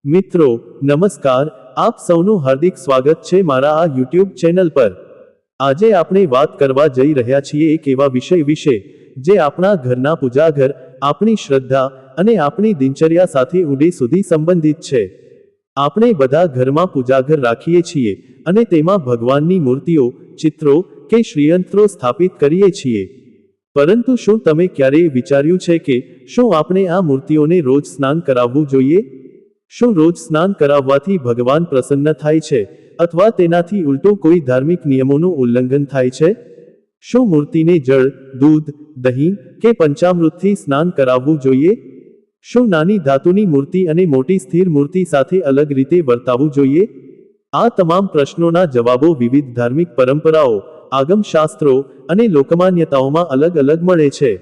મિત્રો નમસ્કાર, આપ સૌનું હાર્દિક સ્વાગત છે મારા આ યુટ્યુબ ચેનલ પર। આજે આપણે વાત કરવા જઈ રહ્યા છીએ એક એવા વિષય વિશે જે આપણા ઘરના પૂજાઘર, આપણી શ્રદ્ધા અને આપણી દિનચર્યા સાથે ઊંડે સુધી સંબંધિત છે। આપણે બધા ઘરમાં પૂજાઘર રાખીએ છીએ અને તેમાં ભગવાનની મૂર્તિઓ, ચિત્રો કે શ્રીયંત્રો સ્થાપિત કરીએ છીએ। પરંતુ શું તમે ક્યારેય વિચાર્યું છે કે શું આપણે આ મૂર્તિઓને રોજ સ્નાન કરાવવું જોઈએ? શું રોજ સ્નાન કરાવવાથી ભગવાન પ્રસન્ન થાય છે અથવા તેનાથી ઉલટું કોઈ ધાર્મિક નિયમોનું ઉલ્લંઘન થાય છે? શું મૂર્તિને જળ, દૂધ, દહીં કે પંચામૃતથી સ્નાન કરાવવું જોઈએ? શું નાની ધાતુની મૂર્તિ અને મોટી સ્થિર મૂર્તિ સાથે અલગ રીતે વર્તાવવું જોઈએ? આ તમામ પ્રશ્નોના જવાબો વિવિધ ધાર્મિક પરંપરાઓ, આગમશાસ્ત્રો અને લોકમાન્યતાઓમાં અલગ અલગ મળે છે।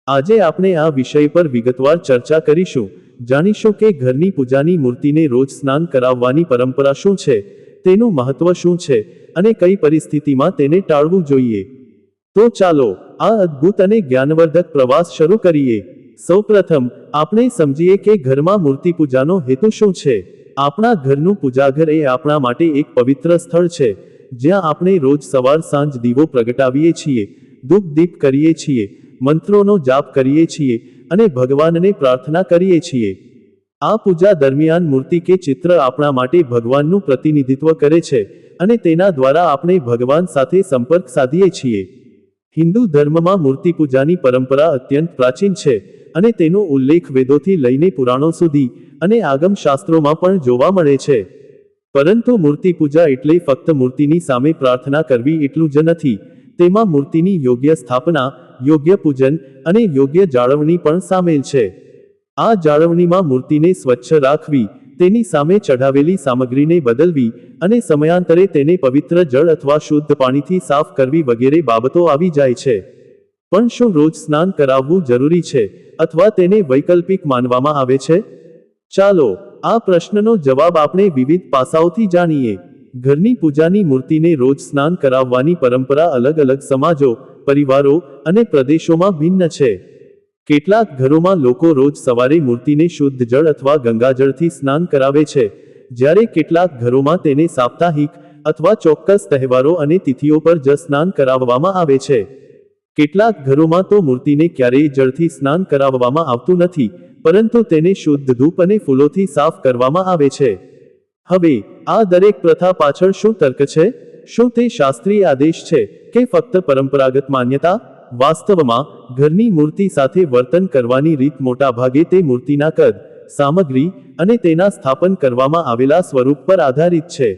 આજે આપણે આ વિષય પર વિગતવાર ચર્ચા કરીશું, જાણીશું કે ઘરની પૂજાની મૂર્તિને રોજ સ્નાન કરાવવાની પરંપરા શું છે, તેનું મહત્વ શું છે અને કઈ પરિસ્થિતિમાં તેને ટાળવું જોઈએ। તો ચાલો આ અદ્ભુત અને જ્ઞાનવર્ધક પ્રવાસ શરૂ કરીએ। સૌપ્રથમ આપણે સમજીએ કે ઘરમાં મૂર્તિ પૂજાનો હેતુ શું છે। આપણા ઘરનું પૂજાઘર એ આપણા માટે એક પવિત્ર સ્થળ છે, જ્યાં આપણે રોજ સવાર સાંજ દીવો પ્રગટાવીએ છીએ, ધૂપ દીપ કરીએ છીએ, મંત્રોનો જાપ કરીએ છીએ અને ભગવાનને પ્રાર્થના કરીએ છીએ। આ પૂજા દરમિયાન મૂર્તિ કે ચિત્ર આપણા માટે ભગવાનનું પ્રતિનિધિત્વ કરે છે અને તેના દ્વારા આપણે ભગવાન સાથે સંપર્ક સાધીએ છીએ। હિન્દુ ધર્મમાં મૂર્તિ પૂજાની પરંપરા અત્યંત પ્રાચીન છે અને તેનો ઉલ્લેખ વેદોથી લઈને પુરાણો સુધી અને આગમશાસ્ત્રોમાં પણ જોવા મળે છે। પરંતુ મૂર્તિ પૂજા એટલે ફક્ત મૂર્તિની સામે પ્રાર્થના કરવી એટલું જ નથી, તેમાં મૂર્તિની યોગ્ય સ્થાપના, યોગ્ય પૂજન અને યોગ્ય જાળવણી પણ સામેલ છે। આ જાળવણીમાં મૂર્તિને સ્વચ્છ રાખવી, તેની સામે ચઢાવેલી સામગ્રીને બદલવી અને સમયાંતરે તેને પવિત્ર જળ અથવા શુદ્ધ પાણીથી સાફ કરવી વગેરે બાબતો આવી જાય છે। પણ શું રોજ સ્નાન કરાવવું જરૂરી છે અથવા તેને વૈકલ્પિક માનવામાં આવે છે? ચાલો આ પ્રશ્નનો જવાબ આપણે વિવિધ પાસાઓથી જાણીએ। ઘરની પૂજાની મૂર્તિને રોજ સ્નાન કરાવવાની પરંપરા અલગ અલગ સમાજો, પરિવારો અને પ્રદેશોમાં ભિન્ન છે। કેટલાક ઘરોમાં લોકો રોજ સવારે મૂર્તિને શુદ્ધ જળ અથવા ગંગાજળથી સ્નાન કરાવે છે, જ્યારે કેટલાક ઘરોમાં તેને સાપ્તાહિક અથવા ચોક્કસ તહેવારો અને તિથિઓ પર જ સ્નાન કરાવવામાં આવે છે। કેટલાક ઘરોમાં તો મૂર્તિને ક્યારેય જળથી સ્નાન કરાવવામાં આવતું નથી, પરંતુ તેને શુદ્ધ ધૂપ અને ફૂલોથી સાફ કરવામાં આવે છે। હવે આ દરેક પ્રથા પાછળ શું તર્ક છે? શું તે શાસ્ત્રીય આદેશ છે કે ફક્ત પરંપરાગત માન્યતા? વાસ્તવમાં ઘરની મૂર્તિ સાથે વર્તન કરવાની રીત મોટાભાગે તે મૂર્તિના કદ, સામગ્રી અને તેના સ્થાપન કરવામાં આવેલા સ્વરૂપ પર આધારિત છે।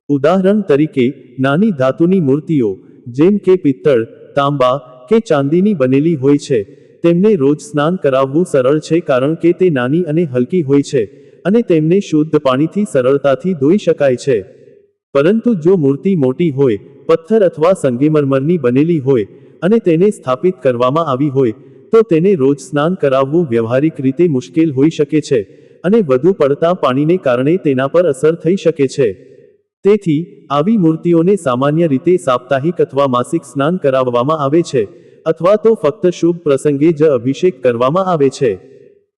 ઉદાહરણ તરીકે, નાની ધાતુની મૂર્તિઓ જેમ કે પિત્તળ, તાંબા કે ચાંદીની બનેલી હોય છે, તેમને રોજ સ્નાન કરાવવું સરળ છે કારણ કે તે નાની અને હલકી હોય છે અને તેમને શુદ્ધ પાણીથી સરળતાથી ધોઈ શકાય છે। પરંતુ જો મૂર્તિ મોટી હોય, પથ્થર અથવા સંગેમરમરની બનેલી હોય અને તેને સ્થાપિત કરવામાં આવી હોય, તો તેને રોજ સ્નાન કરાવવું વ્યવહારિક રીતે મુશ્કેલ હોઈ શકે છે અને વધુ પડતા પાણીને કારણે તેના પર અસર થઈ શકે છે। તેથી આવી મૂર્તિઓને સામાન્ય રીતે સાપ્તાહિક અથવા માસિક સ્નાન કરાવવામાં આવે છે અથવા તો ફક્ત શુભ પ્રસંગે જ અભિષેક કરવામાં આવે છે।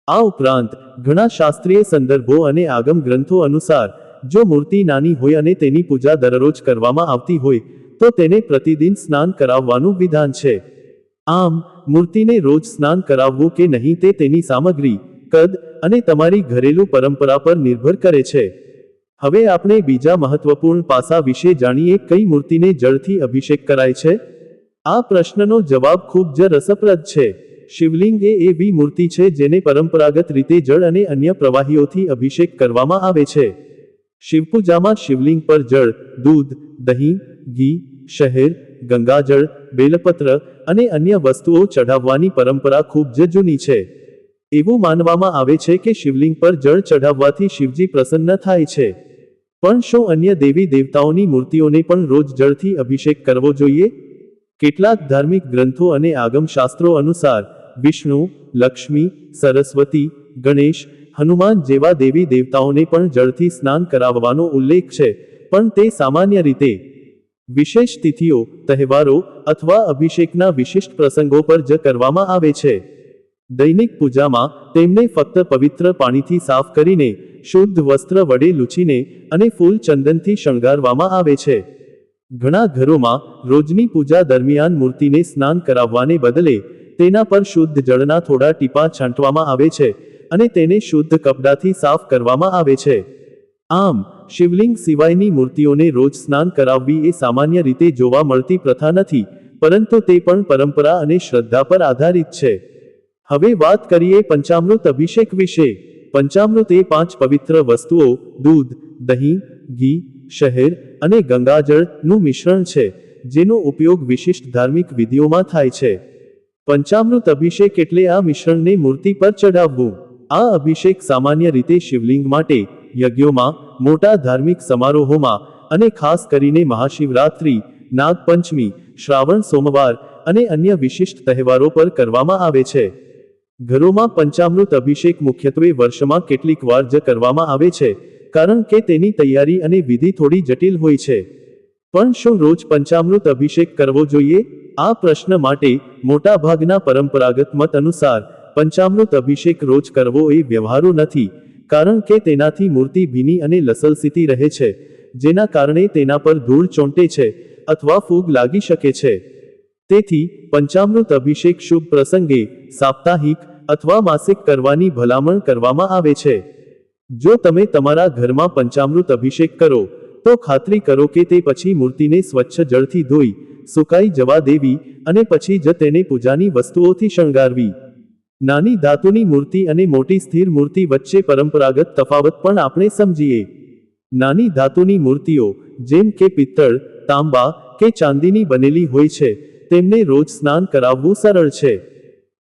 આ ઉપરાંત ઘણા શાસ્ત્રીય સંદર્ભો અને આગમ ગ્રંથો અનુસાર, જો મૂર્તિ નાની હોય અને તેની પૂજા દરરોજ કરવામાં આવતી હોય, તો તેને પ્રતિદિન સ્નાન કરાવવાનું વિધાન છે। આમ મૂર્તિને રોજ સ્નાન કરાવવું કે નહીં તે તેની સામગ્રી, કદ અને તમારી ઘરેલું પરંપરા પર નિર્ભર કરે છે। હવે આપણે બીજા મહત્વપૂર્ણ પાસા વિશે જાણીએ, કઈ મૂર્તિને જળથી અભિષેક કરાય છે? આ પ્રશ્નનો જવાબ ખૂબ જ રસપ્રદ છે। શિવલિંગ એ એવી મૂર્તિ છે જેને પરંપરાગત રીતે જળ અને અન્ય પ્રવાહીઓથી અભિષેક કરવામાં આવે છે। શિવપૂજામાં શિવલિંગ પર જળ, દૂધ, દહીં, ઘી, શહેર, ગંગાજળ, બેલપત્ર અને અન્ય વસ્તુઓ ચઢાવવાની પરંપરા ખૂબ જ જૂની છે। એવું માનવામાં આવે છે કે શિવલિંગ પર જળ ચઢાવવાથી શિવજી પ્રસન્ન થાય છે। પણ શું અન્ય દેવી દેવતાઓની મૂર્તિઓને પણ રોજ જળથી અભિષેક કરવો જોઈએ? કેટલાક ધાર્મિક ગ્રંથો અને આગમશાસ્ત્રો અનુસાર વિષ્ણુ, લક્ષ્મી, સરસ્વતી, ગણેશ, હનુમાન જેવા દેવી દેવતાઓને પણ જળથી સ્નાન કરાવવાનો ઉલ્લેખ છે, પણ તે સામાન્ય રીતે વિશેષ તિથિઓ, તહેવારો અથવા અભિષેકના વિશિષ્ટ પ્રસંગો પર જ કરવામાં આવે છે। દૈનિક પૂજામાં તેમને ફક્ત પવિત્ર પાણીથી સાફ કરીને શુદ્ધ વસ્ત્ર વડે લૂછીને અને ફૂલ ચંદનથી શણગારવામાં આવે છે. ઘણા ઘરોમાં રોજની પૂજા દરમિયાન મૂર્તિને સ્નાન કરાવવાને બદલે તેના પર શુદ્ધ જળના થોડા ટીપાં છાંટવામાં આવે છે અને તેને શુદ્ધ કપડાથી સાફ કરવામાં આવે છે. આમ શિવલિંગ સિવાયની મૂર્તિઓને રોજ સ્નાન કરાવવી એ સામાન્ય રીતે જોવા મળતી પ્રથા નથી, પરંતુ તે પણ પરંપરા અને શ્રદ્ધા પર આધારિત છે. હવે વાત કરીએ પંચામૃત અભિષેક વિશે. પંચામૃત એ 5 પવિત્ર વસ્તુઓ દૂધ, દહીં, ઘી, શહેર અને ગંગાજળનું મિશ્રણ છે, જેનો ઉપયોગ વિશિષ્ટ ધાર્મિક વિધિઓમાં થાય છે. પંચામૃત અભિષેક એટલે આ મિશ્રણને મૂર્તિ પર ચઢાવવું. આ અભિષેક સામાન્ય રીતે શિવલિંગ માટે યજ્ઞોમાં, મોટા ધાર્મિક સમારોહોમાં અને ખાસ કરીને મહાશિવરાત્રિ, નાગપંચમી, શ્રાવણ સોમવાર અને અન્ય વિશિષ્ટ તહેવારો પર કરવામાં આવે છે. ઘરોમાં પંચામૃત અભિષેક મુખ્યત્વે વર્ષમાં કેટલીક વાર જ કરવામાં આવે છે, કારણ કે તેની તૈયારી અને વિધિ થોડી જટિલ હોય છે. પણ શું રોજ પંચામૃત અભિષેક કરવો જોઈએ? આ પ્રશ્ન માટે મોટાભાગના પરંપરાગત મત અનુસાર પંચામૃત અભિષેક રોજ કરવો એ વ્યવહારુ નથી, કારણ કે તેનાથી મૂર્તિ ભીની અને લસલસીતી રહે છે, જેના કારણે તેના પર ધૂળ ચોંટે છે અથવા ફૂગ લાગી શકે છે. તેથી પંચામૃત અભિષેક શુભ પ્રસંગે, સાપ્તાહિક અથવા માસિક કરવાની ભલામણ કરવામાં આવે છે. જો તમે તમારા ઘરમાં પંચામૃત અભિષેક કરો, તો ખાતરી કરો કે તે પછી મૂર્તિને સ્વચ્છ જળથી ધોઈ, સુકાઈ જવા દેવી અને પછી જ તેને પૂજાની વસ્તુઓથી શણગારવી. નાની ધાતુની મૂર્તિ અને મોટી સ્થિર મૂર્તિ વચ્ચે પરંપરાગત તફાવત પણ આપણે સમજીએ. નાની ધાતુની મૂર્તિઓ, જેમ કે પિત્તળ, તાંબા કે ચાંદીની બનેલી હોય છે, તેમને રોજ સ્નાન કરાવવું સરળ છે.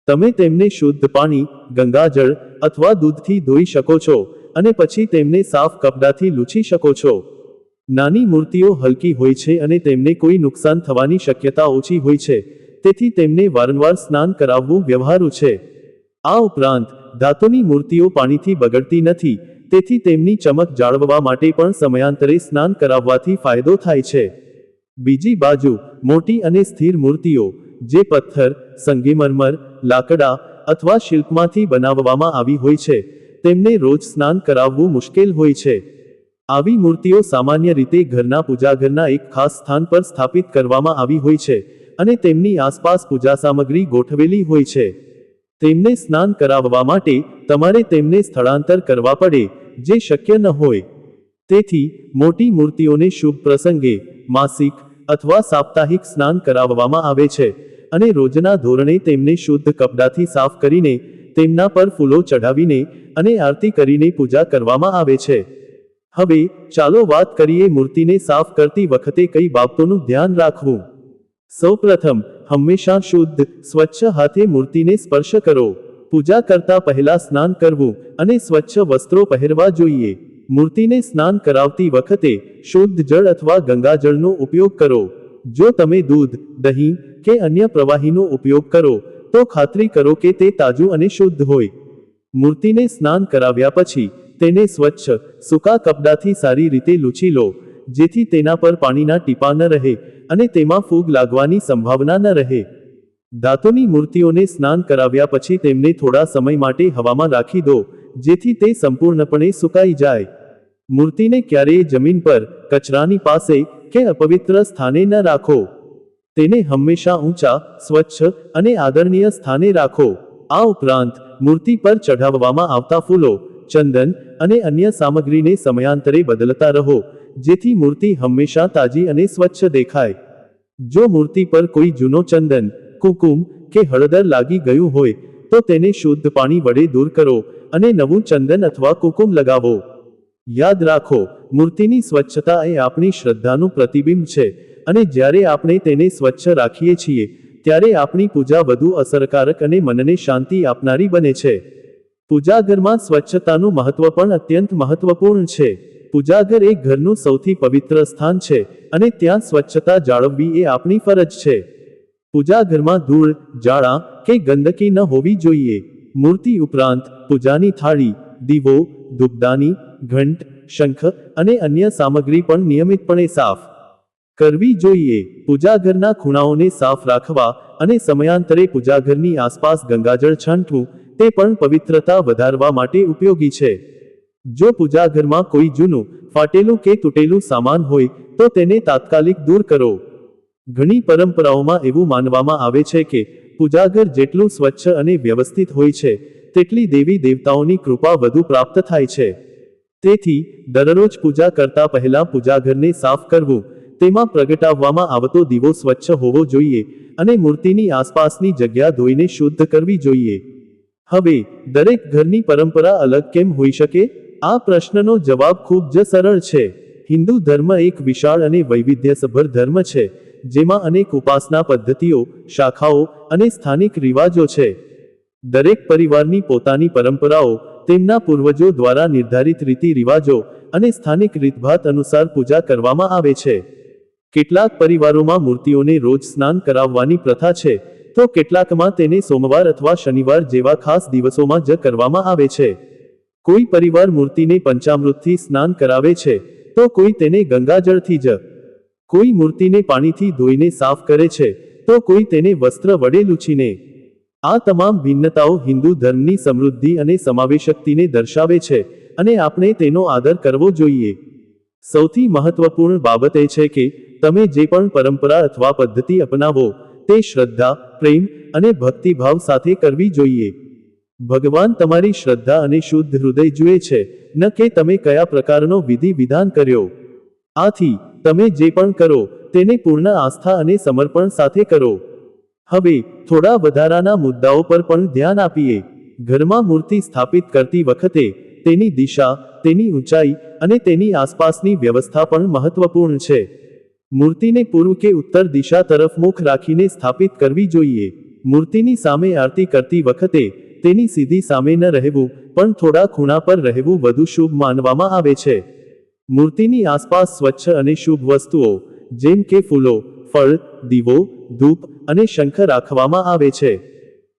તમે તેમને શુદ્ધ પાણી, ગંગાજળ અથવા દૂધથી ધોઈ શકો છો અને પછી તેમને સાફ કપડાથી લૂછી શકો છો. નાની મૂર્તિઓ હલકી હોય છે અને તેમને કોઈ નુકસાન થવાની શક્યતા ઓછી હોય છે, તેથી તેમને વારંવાર સ્નાન કરાવવું વ્યવહારુ છે. આ ઉપરાંત ધાતુની મૂર્તિઓ પાણીથી બગડતી નથી, તેથી તેમની ચમક જાળવવા માટે પણ સમયાંતરે સ્નાન કરાવવાથી ફાયદો થાય છે. બીજી બાજુ મોટી અને સ્થિર મૂર્તિઓ, જે પથ્થર, સંગેમરમર, લાકડા અથવા શિલ્પમાંથી બનાવવામાં આવી હોય છે, તેમને રોજ સ્નાન કરાવવું મુશ્કેલ હોય છે. આવી મૂર્તિઓ સામાન્ય રીતે ઘરના પૂજાઘરના એક ખાસ સ્થાન પર સ્થાપિત કરવામાં આવી હોય છે અને તેમની આસપાસ પૂજા સામગ્રી ગોઠવેલી હોય છે. તેમને સ્નાન કરાવવા માટે તમારે તેમને સ્થળાંતર કરવા પડે, જે શક્ય ન હોય. તેથી મોટી મૂર્તિઓને શુભ પ્રસંગે, માસિક અથવા સાપ્તાહિક સ્નાન કરાવવામાં આવે છે અને રોજના ધોરણે તેમને શુદ્ધ કપડાથી સાફ કરીને, તેમના પર ફૂલો ચઢાવીને અને આરતી કરીને પૂજા કરવામાં આવે છે. હવે ચાલો વાત કરીએ મૂર્તિને સાફ કરતી વખતે કઈ બાબતોનું ધ્યાન રાખવું. સૌપ્રથમ, હંમેશા શુદ્ધ, સ્વચ્છ હાથે મૂર્તિને સ્પર્શ કરો. પૂજા કરતા પહેલા સ્નાન કરવું અને સ્વચ્છ વસ્ત્રો પહેરવા જોઈએ. મૂર્તિને સ્નાન કરાવતી વખતે શુદ્ધ જળ અથવા ગંગાજળનો ઉપયોગ કરો. જો તમે દૂધ, દહીં કે અન્ય પ્રવાહીનો ઉપયોગ કરો, તો ખાતરી કરો કે તે તાજું અને શુદ્ધ હોય. મૂર્તિને સ્નાન કરાવ્યા પછી તેને સ્વચ્છ, સૂકા કપડાથી સારી રીતે લૂછી લો, જેથી તેના પર પાણીના ટીપાં ન રહે અને તેમાં ફૂગ લાગવાની સંભાવના ન રહે. ધાતુની મૂર્તિઓને સ્નાન કરાવ્યા પછી તેમને થોડા સમય માટે હવામાં રાખી દો, જેથી તે સંપૂર્ણપણે સુકાઈ જાય. મૂર્તિને ક્યારેય જમીન પર, કચરાની પાસે કે અપવિત્ર સ્થાને ન રાખો. તેને હંમેશા ઊંચા, સ્વચ્છ અને આદરણીય સ્થાને રાખો. આ ઉપરાંત મૂર્તિ પર ચઢાવવામાં આવતા ફૂલો, ચંદન અને અન્ય સામગ્રીને સમયાંતરે બદલતા રહો, જેથી મૂર્તિ હંમેશા તાજી અને સ્વચ્છ દેખાય. જો મૂર્તિ પર કોઈ જૂનો ચંદન, કુકુમ કે હળદર લાગી ગયું હોય, તો તેને શુદ્ધ પાણી વડે દૂર કરો અને નવું ચંદન અથવા કુકુમ લગાવો. યાદ રાખો, મૂર્તિની સ્વચ્છતા એ આપણી શ્રદ્ધાનું પ્રતિબિંબ છે અને જ્યારે આપણે તેને સ્વચ્છ રાખીએ છીએ, ત્યારે આપણી પૂજા વધુ અસરકારક અને મનને શાંતિ આપનારી બને છે. પૂજાઘરમાં સ્વચ્છતાનું મહત્વ પણ અત્યંત મહત્વપૂર્ણ છે. પૂજાઘર એ ઘરનું સૌથી પવિત્ર સ્થાન છે અને ત્યાં સ્વચ્છતા જાળવવી એ આપણી ફરજ છે. પૂજાઘરમાં ધૂળ, જાળા કે ગંદકી ન હોવી જોઈએ. મૂર્તિ ઉપરાંત પૂજાની થાળી, દીવો, ધૂપદાની, ઘંટ, શંખ અને અન્ય સામગ્રી પણ નિયમિતપણે સાફ કરવી જોઈએ. પૂજાઘરના ખૂણાઓને સાફ રાખવા અને સમયાંતરે પૂજાઘરની આસપાસ ગંગાજળ છાંટવું તે પણ પવિત્રતા વધારવા માટે ઉપયોગી છે. જો પૂજા ઘરમાં કોઈ જૂનું, ફાટેલું કે તૂટેલું સામાન હોય તો તેને તાત્કાલિક દૂર કરો. ઘણી પરંપરાઓમાં એવું માનવામાં આવે છે કે પૂજાઘર જેટલું સ્વચ્છ અને વ્યવસ્થિત હોય છે તેટલી દેવી દેવતાઓની કૃપા વધુ પ્રાપ્ત થાય છે. તેથી દરરોજ પૂજા કરતા પહેલા પૂજાઘરને સાફ કરવું, તેમાં પ્રગટાવવામાં આવતો દીવો સ્વચ્છ હોવો જોઈએ અને મૂર્તિની આસપાસની જગ્યા ધોઈને શુદ્ધ કરવી જોઈએ. હવે દરેક ઘરની પરંપરા અલગ કેમ હોઈ શકે? આ પ્રશ્નનો જવાબ ખૂબ જ સરળ છે. હિન્દુ ધર્મ એક વિશાળ અને વૈવિધ્યસભર ધર્મ છે, જેમાં અનેક ઉપાસના પદ્ધતિઓ, શાખાઓ અને સ્થાનિક રિવાજો છે. દરેક પરિવારની પોતાની પરંપરાઓ, તેમના પૂર્વજો દ્વારા નિર્ધારિત રીતિ રિવાજો અને સ્થાનિક રીતભાત અનુસાર પૂજા કરવામાં આવે છે. કેટલાક પરિવારોમાં મૂર્તિઓને રોજ સ્નાન કરાવવાની પ્રથા છે, તો કેટલાકમાં તેને સોમવાર અથવા શનિવાર જેવા ખાસ દિવસોમાં જ કરવામાં આવે છે. કોઈ પરિવાર મૂર્તિને પંચામૃતથી સ્નાન કરાવે છે, તો કોઈ તેને ગંગાજળથી જ. કોઈ મૂર્તિને પાણીથી ધોઈને સાફ કરે છે, તો કોઈ તેને વસ્ત્ર વડે લૂછીને. આ તમામ ભિન્નતાઓ હિન્દુ ધર્મની સમૃદ્ધિ અને સમાવેશકતાને દર્શાવે છે, અને આપણે તેનો આદર કરવો જોઈએ. સૌથી મહત્વપૂર્ણ બાબત એ છે કે તમે જે પણ પરંપરા અથવા પદ્ધતિ અપનાવો તે શ્રદ્ધા, પ્રેમ અને ભક્તિભાવ સાથે કરવી જોઈએ. ભગવાન તમારી શ્રદ્ધા અને શુદ્ધ હૃદય જુએ છે, ન કે તમે કયા પ્રકારનો વિધિ વિધાન કર્યો. આથી તમે જે પણ કરો તેને પૂર્ણ આસ્થા અને સમર્પણ સાથે કરો. હવે થોડા વધારાના મુદ્દાઓ પર પણ ધ્યાન આપીએ. ઘરમાં મૂર્તિ સ્થાપિત કરતી વખતે તેની દિશા, તેની ઊંચાઈ અને તેની આસપાસની વ્યવસ્થા પણ મહત્વપૂર્ણ છે. મૂર્તિને પૂર્વ કે ઉત્તર દિશા તરફ મુખ રાખીને સ્થાપિત કરવી જોઈએ. મૂર્તિની સામે આરતી કરતી વખતે તેની સીધી સામે ન રહેવું, પણ થોડા ખૂણા પર રહેવું વધુ શુભ માનવામાં આવે છે. મૂર્તિની આસપાસ સ્વચ્છ અને શુભ વસ્તુઓ, જેમ કે ફૂલો, ફળ, દીવો, ધૂપ અને શંખ રાખવામાં આવે છે.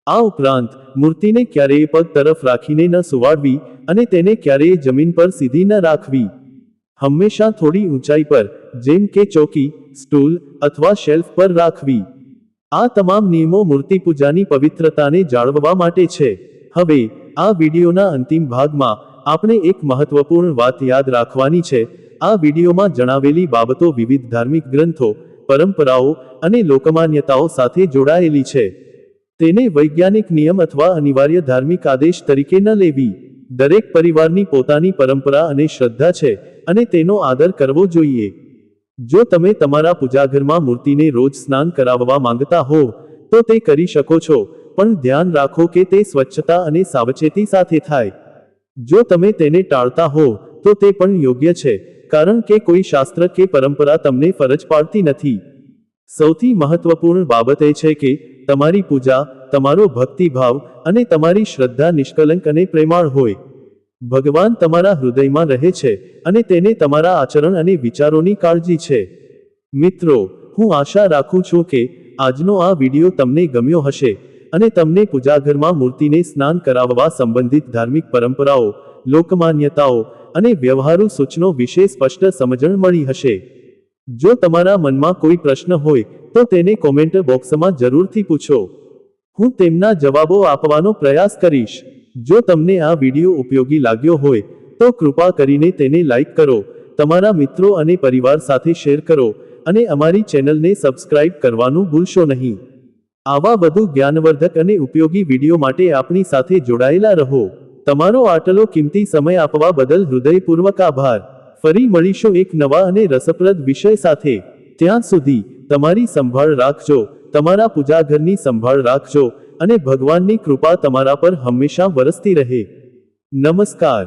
આ ઉપરાંત મૂર્તિને ક્યારેય પગ તરફ રાખીને ન સુવાડવી અને તેને ક્યારેય જમીન પર સીધી ન રાખવી. હંમેશા થોડી ઊંચાઈ પર, જેમ કે ચોકી, સ્ટૂલ અથવા શેલ્ફ પર રાખવી. આ તમામ નિયમો મૂર્તિ પૂજાની પવિત્રતાને જાળવવા માટે છે. હવે આ વિડીયોના અંતિમ ભાગમાં આપણે એક મહત્વપૂર્ણ વાત યાદ રાખવાની છે. આ વિડીયોમાં જણાવેલી બાબતો વિવિધ ધાર્મિક ગ્રંથો, પરંપરાઓ અને લોકમાન્યતાઓ સાથે જોડાયેલી છે. તેને વૈજ્ઞાનિક નિયમ અથવા અનિવાર્ય ધાર્મિક આદેશ તરીકે ન લેવી. દરેક પરિવારની પોતાની પરંપરા અને શ્રદ્ધા છે, અને તેનો આદર કરવો જોઈએ. જો તમે તમારા પૂજાઘરમાં મૂર્તિને રોજ સ્નાન કરાવવા માંગતા હો તો તે કરી શકો છો, પણ ધ્યાન રાખો કે તે સ્વચ્છતા અને સાવચેતી સાથે થાય. જો તમે તેને ટાળતા હો તો તે પણ યોગ્ય છે, કારણ કે કોઈ શાસ્ત્ર કે પરંપરા તમને ફરજ પાડતી નથી. સૌથી મહત્વપૂર્ણ બાબત એ છે કે તમારી પૂજા, તમારો ભક્તિભાવ અને તમારી શ્રદ્ધા નિષ્કલંક અને પ્રેમાળ હોય. ભગવાન તમારા હૃદયમાં રહે છે, અને તેને તમારા આચરણ અને વિચારોની કાળજી છે. મિત્રો, હું આશા રાખું છું કે આજનો આ વિડીયો તમને ગમ્યો હશે અને તમને પૂજાઘરમાં મૂર્તિને સ્નાન કરાવવા સંબંધિત ધાર્મિક પરંપરાઓ, લોકમાન્યતાઓ અને વ્યવહારુ સૂચનો વિશે સ્પષ્ટ સમજણ મળી હશે. જો તમારા મનમાં કોઈ પ્રશ્ન હોય તો તેને કોમેન્ટ બોક્સમાં જરૂરથી પૂછો. હું તેમના જવાબો આપવાનો પ્રયાસ કરીશ. જો તમને આ વિડીયો ઉપયોગી લાગ્યો હોય તો કૃપા કરીને તેને લાઈક કરો, તમારા મિત્રો અને પરિવાર સાથે શેર કરો અને અમારી ચેનલને સબસ્ક્રાઇબ કરવાનું ભૂલશો નહીં. આવા વધુ જ્ઞાનવર્ધક અને ઉપયોગી વિડીયો માટે આપણી સાથે જોડાયેલા રહો. તમારો આટલો કિંમતી સમય આપવા બદલ હૃદયપૂર્વક આભાર. ફરી મળીશું એક નવા અને રસપ્રદ વિષય સાથે. ત્યાં સુધી તમારી સંભાળ રાખજો, તમારા પૂજાઘરની સંભાળ રાખજો અને ભગવાનની કૃપા તમારા પર હંમેશા વરસતી રહે. નમસ્કાર.